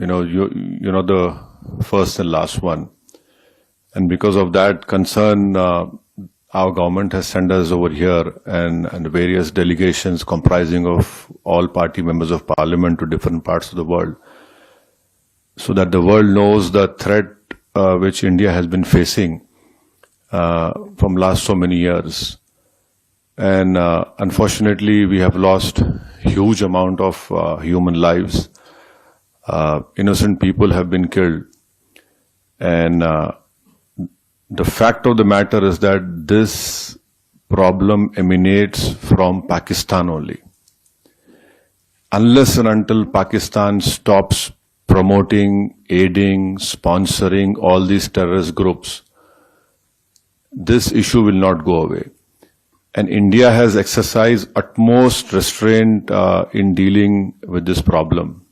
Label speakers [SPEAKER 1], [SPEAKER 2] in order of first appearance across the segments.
[SPEAKER 1] you're not the first and last one. And because of that concern, our government has sent us over here and various delegations comprising of all party members of parliament to different parts of the world, so that the world knows the threat which India has been facing from last so many years. And unfortunately, we have lost huge amount of human lives. Innocent people have been killed. And the fact of the matter is that this problem emanates from Pakistan only. Unless and until Pakistan stops promoting, aiding, sponsoring all these terrorist groups, this issue will not go away. And India has exercised utmost restraint in dealing with this problem.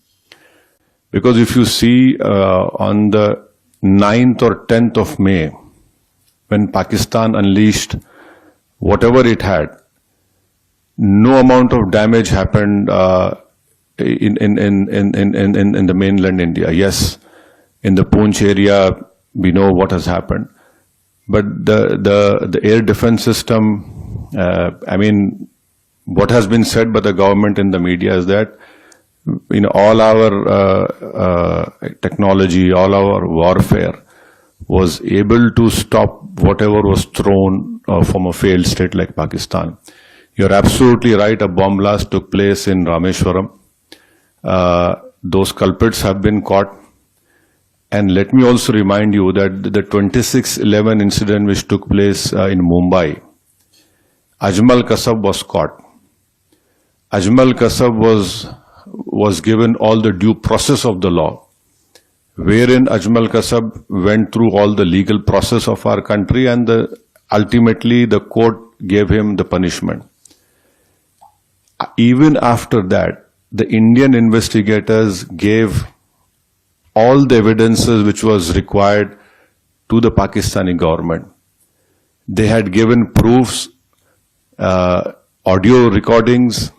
[SPEAKER 1] Because if you see on the 9th or 10th of May, when Pakistan unleashed whatever it had, no amount of damage happened in the mainland India. Yes, in the Poonch area, we know what has happened. But the air defense system, what has been said by the government in the media is that all our technology, all our warfare was able to stop whatever was thrown from a failed state like Pakistan. You're absolutely right, a bomb blast took place in Rameshwaram. Those culprits have been caught. And let me also remind you that the 26/11 incident which took place in Mumbai, Ajmal Kasab was caught. Ajmal Kasab was given all the due process of the law, wherein Ajmal Kasab went through all the legal process of our country, and ultimately the court gave him the punishment. Even after that, the Indian investigators gave all the evidences which was required to the Pakistani government. They had given proofs, audio recordings,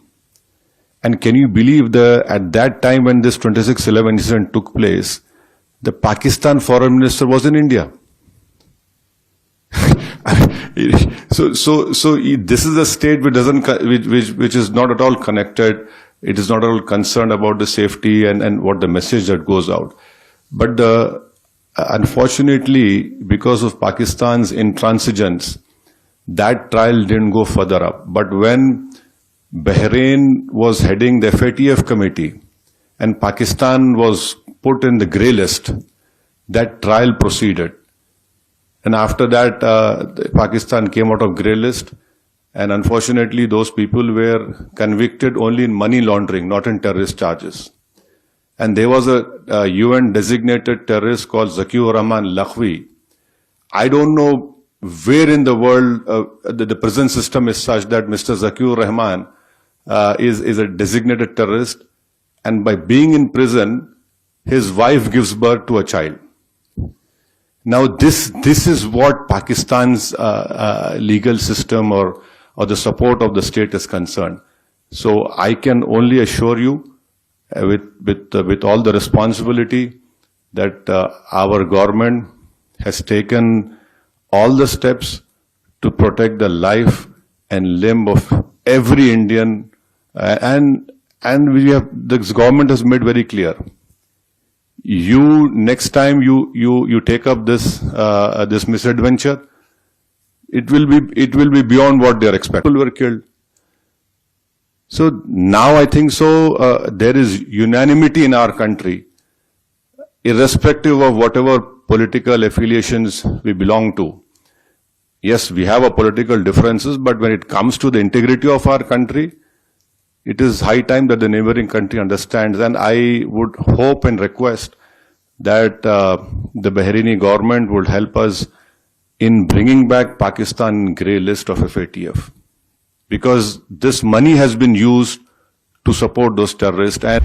[SPEAKER 1] and can you believe at that time when this 26/11 incident took place, the Pakistan foreign minister was in India. So this is a state which is not at all connected. It is not at all concerned about the safety and what the message that goes out. But unfortunately, because of Pakistan's intransigence, that trial didn't go further up. But when Bahrain was heading the FATF committee and Pakistan was put in the grey list, that trial proceeded. And after that, Pakistan came out of grey list. And unfortunately, those people were convicted only in money laundering, not in terrorist charges. And there was a UN designated terrorist called Zakiur Rahman Lakhvi. I don't know where in the world the prison system is such that Mr. Zakiur Rahman is a designated terrorist. And by being in prison, his wife gives birth to a child. Now this is what Pakistan's legal system or the support of the state is concerned. So I can only assure you with all the responsibility that our government has taken all the steps to protect the life and limb of every Indian, and this government has made very clear. Next time you take up this misadventure, it will be beyond what they are expecting. People were killed. So now I think there is unanimity in our country, irrespective of whatever political affiliations we belong to. Yes, we have our political differences, but when it comes to the integrity of our country, it is high time that the neighboring country understands. And I would hope and request that the Bahraini government would help us in bringing back Pakistan grey list of FATF. Because this money has been used to support those terrorists. And